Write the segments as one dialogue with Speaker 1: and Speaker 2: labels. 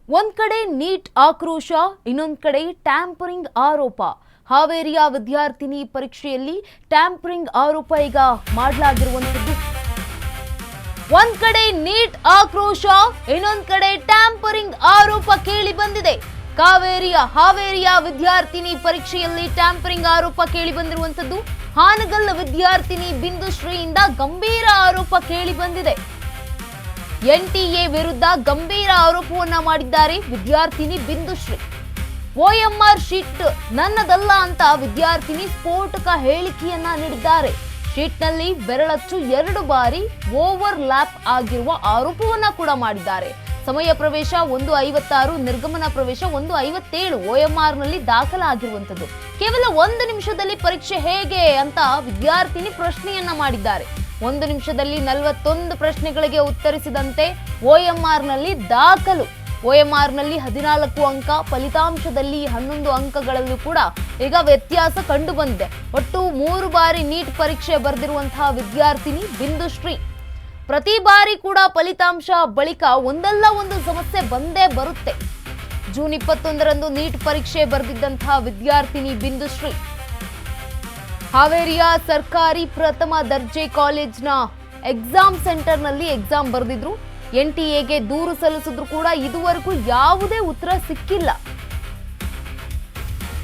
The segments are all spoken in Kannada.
Speaker 1: ಒಂದ್ ಕಡೆ ನೀಟ್ ಆಕ್ರೋಶ, ಇನ್ನೊಂದ್ ಕಡೆ ಟ್ಯಾಂಪರಿಂಗ್ ಆರೋಪ. ಹಾವೇರಿಯ ವಿದ್ಯಾರ್ಥಿನಿ ಪರೀಕ್ಷೆಯಲ್ಲಿ ಟ್ಯಾಂಪರಿಂಗ್ ಆರೋಪ ಈಗ ಮಾಡಲಾಗಿರುವಂತದ್ದು. ಒಂದ್ ಕಡೆ ನೀಟ್ ಆಕ್ರೋಶ, ಇನ್ನೊಂದ್ ಕಡೆ ಟ್ಯಾಂಪರಿಂಗ್ ಆರೋಪ ಕೇಳಿ ಬಂದಿದೆ. ಹಾವೇರಿಯ ವಿದ್ಯಾರ್ಥಿನಿ ಪರೀಕ್ಷೆಯಲ್ಲಿ ಟ್ಯಾಂಪರಿಂಗ್ ಆರೋಪ ಕೇಳಿ ಬಂದಿರುವಂತದ್ದು. ಹಾನಗಲ್ ವಿದ್ಯಾರ್ಥಿನಿ ಬಿಂದುಶ್ರೀಯಿಂದ ಗಂಭೀರ ಆರೋಪ ಕೇಳಿ ಬಂದಿದೆ. ಎನ್ಟಿಎ ವಿರುದ್ಧ ಗಂಭೀರ ಆರೋಪವನ್ನ ಮಾಡಿದ್ದಾರೆ ವಿದ್ಯಾರ್ಥಿನಿ ಬಿಂದುಶ್ರೀ. OMR ಶೀಟ್ ನನ್ನದಲ್ಲ ಅಂತ ವಿದ್ಯಾರ್ಥಿನಿ ಸ್ಫೋಟಕ ಹೇಳಿಕೆಯನ್ನ ನೀಡಿದ್ದಾರೆ. ಶೀಟ್ನಲ್ಲಿ ಬೆರಳಚ್ಚು 2 ಬಾರಿ ಓವರ್ ಲ್ಯಾಪ್ ಆಗಿರುವ ಆರೋಪವನ್ನ ಕೂಡ ಮಾಡಿದ್ದಾರೆ. ಸಮಯ ಪ್ರವೇಶ 1:56, ನಿರ್ಗಮನ ಪ್ರವೇಶ 1:57 OMR ನಲ್ಲಿ ದಾಖಲಾಗಿರುವಂತದ್ದು. ಕೇವಲ 1 ನಿಮಿಷದಲ್ಲಿ ಪರೀಕ್ಷೆ ಹೇಗೆ ಅಂತ ವಿದ್ಯಾರ್ಥಿನಿ ಪ್ರಶ್ನೆಯನ್ನ ಮಾಡಿದ್ದಾರೆ. 1 ನಿಮಿಷದಲ್ಲಿ 41 ಪ್ರಶ್ನೆಗಳಿಗೆ ಉತ್ತರಿಸಿದಂತೆ OMR ನಲ್ಲಿ ದಾಖಲು. OMR ನಲ್ಲಿ 14 ಅಂಕ, ಫಲಿತಾಂಶದಲ್ಲಿ 11 ಅಂಕಗಳಲ್ಲೂ ಕೂಡ ಈಗ ವ್ಯತ್ಯಾಸ ಕಂಡು ಬಂದಿದೆ. ಒಟ್ಟು 3 ಬಾರಿ ನೀಟ್ ಪರೀಕ್ಷೆ ಬರೆದಿರುವಂತಹ ವಿದ್ಯಾರ್ಥಿನಿ ಬಿಂದುಶ್ರೀ. ಪ್ರತಿ ಬಾರಿ ಕೂಡ ಫಲಿತಾಂಶ ಬಳಿಕ ಒಂದಲ್ಲ ಒಂದು ಸಮಸ್ಯೆ ಬಂದೇ ಬರುತ್ತೆ. ಜೂನ್ 21ರಂದು ನೀಟ್ ಪರೀಕ್ಷೆ ಬರೆದಿದ್ದಂತಹ ವಿದ್ಯಾರ್ಥಿನಿ ಬಿಂದುಶ್ರೀ ಹಾವೇರಿಯ ಸರ್ಕಾರಿ ಪ್ರಥಮ ದರ್ಜೆ ಕಾಲೇಜ್ನ ಎಕ್ಸಾಮ್ ಸೆಂಟರ್ನಲ್ಲಿ ಎಕ್ಸಾಮ್ ಬರೆದಿದ್ರು. ಎನ್ಟಿಎಗೆ ದೂರು ಸಲ್ಲಿಸಿದ್ರು ಕೂಡ ಇದುವರೆಗೂ ಯಾವುದೇ ಉತ್ತರ ಸಿಕ್ಕಿಲ್ಲ.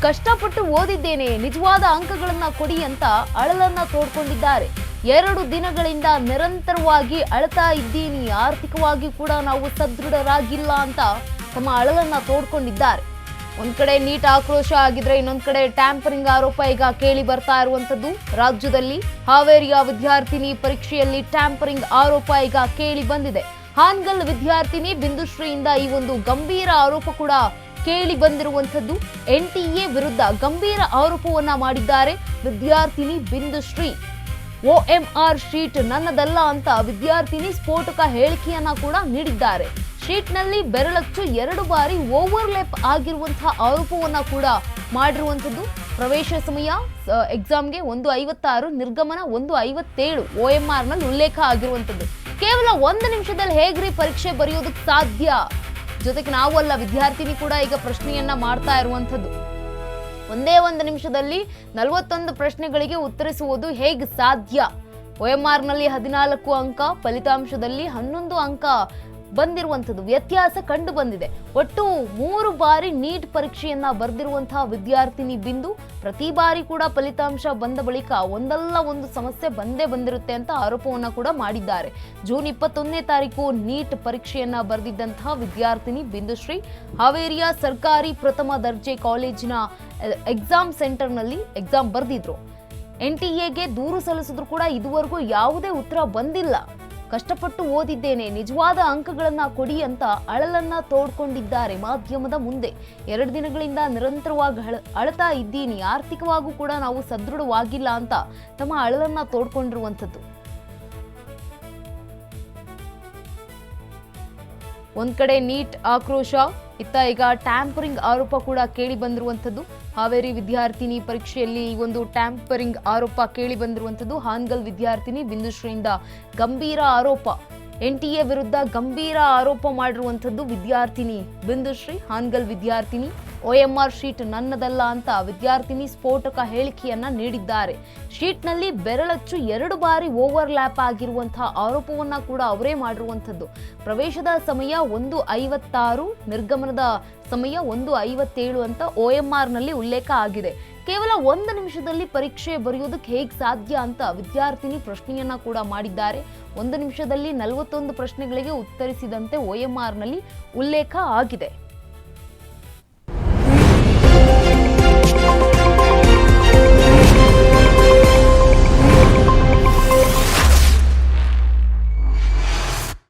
Speaker 1: ಕಷ್ಟಪಟ್ಟು ಓದಿದ್ದೇನೆ, ನಿಜವಾದ ಅಂಕಗಳನ್ನ ಕೊಡಿ ಅಂತ ಅಳಲನ್ನ ತೋಡ್ಕೊಂಡಿದ್ದಾರೆ. 2 ದಿನಗಳಿಂದ ನಿರಂತರವಾಗಿ ಅಳ್ತಾ ಇದ್ದೀನಿ, ಆರ್ಥಿಕವಾಗಿ ಕೂಡ ನಾವು ಸದೃಢರಾಗಿಲ್ಲ ಅಂತ ತಮ್ಮ ಅಳಲನ್ನ ತೋಡ್ಕೊಂಡಿದ್ದಾರೆ. ಒಂದ್ ಕಡೆ ನೀಟ್ ಆಕ್ರೋಶ ಆಗಿದ್ರೆ, ಇನ್ನೊಂದ್ ಕಡೆ ಟ್ಯಾಂಪರಿಂಗ್ ಆರೋಪ ಈಗ ಕೇಳಿ ಬರ್ತಾ ಇರುವಂತದ್ದು. ರಾಜ್ಯದಲ್ಲಿ ಹಾವೇರಿಯ ವಿದ್ಯಾರ್ಥಿನಿ ಪರೀಕ್ಷೆಯಲ್ಲಿ ಟ್ಯಾಂಪರಿಂಗ್ ಆರೋಪ ಈಗ ಕೇಳಿ ಬಂದಿದೆ. ಹಾನಗಲ್ ವಿದ್ಯಾರ್ಥಿನಿ ಬಿಂದುಶ್ರೀಯಿಂದ ಈ ಒಂದು ಗಂಭೀರ ಆರೋಪ ಕೂಡ ಕೇಳಿ ಬಂದಿರುವಂತದ್ದು. ಎನ್ಟಿಎ ವಿರುದ್ಧ ಗಂಭೀರ ಆರೋಪವನ್ನ ಮಾಡಿದ್ದಾರೆ ವಿದ್ಯಾರ್ಥಿನಿ ಬಿಂದುಶ್ರೀ. OMR ಶೀಟ್ ನನ್ನದಲ್ಲ ಅಂತ ವಿದ್ಯಾರ್ಥಿನಿ ಸ್ಫೋಟಕ ಹೇಳಿಕೆಯನ್ನ ಕೂಡ ನೀಡಿದ್ದಾರೆ. ಶೀಟ್ನಲ್ಲಿ ಬೆರಳಚ್ಚು 2 ಬಾರಿ ಓವರ್ಲ್ಯಾಪ್ ಆಗಿರುವಂತಹ ಆರೋಪವನ್ನ ಕೂಡ ಮಾಡಿರುವಂತದ್ದು. ಪ್ರವೇಶ ಸಮಯ ಎಕ್ಸಾಮ್ಗೆ 1:56, ನಿರ್ಗಮನ 1:57 OMR ನಲ್ಲಿ ಉಲ್ಲೇಖ ಆಗಿರುವಂತದ್ದು. ಕೇವಲ 1 ನಿಮಿಷದಲ್ಲಿ ಹೇಗ್ರಿ ಪರೀಕ್ಷೆ ಬರೆಯೋದಕ್ಕೆ ಸಾಧ್ಯ? ಜೊತೆಗೆ ನಾವು ಅಲ್ಲ, ವಿದ್ಯಾರ್ಥಿನಿ ಕೂಡ ಈಗ ಪ್ರಶ್ನೆಯನ್ನ ಮಾಡ್ತಾ ಇರುವಂತದ್ದು. ಒಂದೇ 1 ನಿಮಿಷದಲ್ಲಿ 41 ಪ್ರಶ್ನೆಗಳಿಗೆ ಉತ್ತರಿಸುವುದು ಹೇಗೆ ಸಾಧ್ಯ? OMR ನಲ್ಲಿ 14 ಅಂಕ, ಫಲಿತಾಂಶದಲ್ಲಿ 11 ಅಂಕ ಬಂದಿರುವಂತದ್ದು, ವ್ಯತ್ಯಾಸ ಕಂಡು ಬಂದಿದೆ. ಒಟ್ಟು 3 ಬಾರಿ ನೀಟ್ ಪರೀಕ್ಷೆಯನ್ನ ಬರೆದಿರುವಂತಹ ವಿದ್ಯಾರ್ಥಿನಿ ಬಿಂದು ಪ್ರತಿ ಬಾರಿ ಕೂಡ ಫಲಿತಾಂಶ ಬಂದ ಬಳಿಕ ಒಂದಲ್ಲ ಒಂದು ಸಮಸ್ಯೆ ಬಂದೇ ಬಂದಿರುತ್ತೆ ಅಂತ ಆರೋಪವನ್ನ ಕೂಡ ಮಾಡಿದ್ದಾರೆ. ಜೂನ್ 21ನೇ ತಾರೀಕು ನೀಟ್ ಪರೀಕ್ಷೆಯನ್ನ ಬರೆದಿದ್ದಂತಹ ವಿದ್ಯಾರ್ಥಿನಿ ಬಿಂದುಶ್ರೀ ಹಾವೇರಿಯ ಸರ್ಕಾರಿ ಪ್ರಥಮ ದರ್ಜೆ ಕಾಲೇಜಿನ ಎಕ್ಸಾಮ್ ಸೆಂಟರ್ನಲ್ಲಿ ಎಕ್ಸಾಮ್ ಬರೆದಿದ್ರು. ಎನ್ಟಿಎಗೆ ದೂರು ಸಲ್ಲಿಸಿದ್ರು ಕೂಡ ಇದುವರೆಗೂ ಯಾವುದೇ ಉತ್ತರ ಬಂದಿಲ್ಲ. ಕಷ್ಟಪಟ್ಟು ಓದಿದ್ದೇನೆ, ನಿಜವಾದ ಅಂಕಗಳನ್ನ ಕೊಡಿ ಅಂತ ಅಳಲನ್ನ ತೋಡ್ಕೊಂಡಿದ್ದಾರೆ ಮಾಧ್ಯಮದ ಮುಂದೆ. 2 ದಿನಗಳಿಂದ ನಿರಂತರವಾಗಿ ಅಳ್ತಾ ಇದ್ದೀನಿ, ಆರ್ಥಿಕವಾಗೂ ಕೂಡ ನಾವು ಸದೃಢವಾಗಿಲ್ಲ ಅಂತ ತಮ್ಮ ಅಳಲನ್ನ ತೋಡ್ಕೊಂಡಿರುವಂಥದ್ದು. ಒಂದ್ ಕಡೆ ನೀಟ್ ಆಕ್ರೋಶ, ಇತ್ತ ಈಗ ಟ್ಯಾಂಪರಿಂಗ್ ಆರೋಪ ಕೂಡ ಕೇಳಿ ಬಂದಿರುವಂಥದ್ದು. ಹಾವೇರಿ ವಿದ್ಯಾರ್ಥಿನಿ ಪರೀಕ್ಷೆಯಲ್ಲಿ ಈ ಒಂದು ಟ್ಯಾಂಪರಿಂಗ್ ಆರೋಪ ಕೇಳಿ ಬಂದಿರುವಂಥದ್ದು. ಹಾನಗಲ್ ವಿದ್ಯಾರ್ಥಿನಿ ಬಿಂದುಶ್ರೀಯಿಂದ ಗಂಭೀರ ಆರೋಪ. ಎನ್ಟಿಎ ವಿರುದ್ಧ ಗಂಭೀರ ಆರೋಪ ಮಾಡಿರುವಂಥದ್ದು ವಿದ್ಯಾರ್ಥಿನಿ ಬಿಂದುಶ್ರೀ. ಹಾನಗಲ್ ವಿದ್ಯಾರ್ಥಿನಿ OMR ಶೀಟ್ ನನ್ನದಲ್ಲ ಅಂತ ವಿದ್ಯಾರ್ಥಿನಿ ಸ್ಫೋಟಕ ಹೇಳಿಕೆಯನ್ನ ನೀಡಿದ್ದಾರೆ. ಶೀಟ್ನಲ್ಲಿ ಬೆರಳಚ್ಚು 2 ಬಾರಿ ಓವರ್ಲ್ಯಾಪ್ ಆಗಿರುವಂತಹ ಆರೋಪವನ್ನ ಕೂಡ ಅವರೇ ಮಾಡಿರುವಂಥದ್ದು. ಪ್ರವೇಶದ ಸಮಯ 1:56, ನಿರ್ಗಮನದ ಸಮಯ 1:57 ಅಂತ OMR ನಲ್ಲಿ ಉಲ್ಲೇಖ ಆಗಿದೆ. ಕೇವಲ 1 ನಿಮಿಷದಲ್ಲಿ ಪರೀಕ್ಷೆ ಬರೆಯೋದಕ್ಕೆ ಹೇಗೆ ಸಾಧ್ಯ ಅಂತ ವಿದ್ಯಾರ್ಥಿನಿ ಪ್ರಶ್ನೆಯನ್ನ ಕೂಡ ಮಾಡಿದ್ದಾರೆ. 1 ನಿಮಿಷದಲ್ಲಿ 41 ಪ್ರಶ್ನೆಗಳಿಗೆ ಉತ್ತರಿಸಿದಂತೆ OMR ನಲ್ಲಿ ಉಲ್ಲೇಖ ಆಗಿದೆ.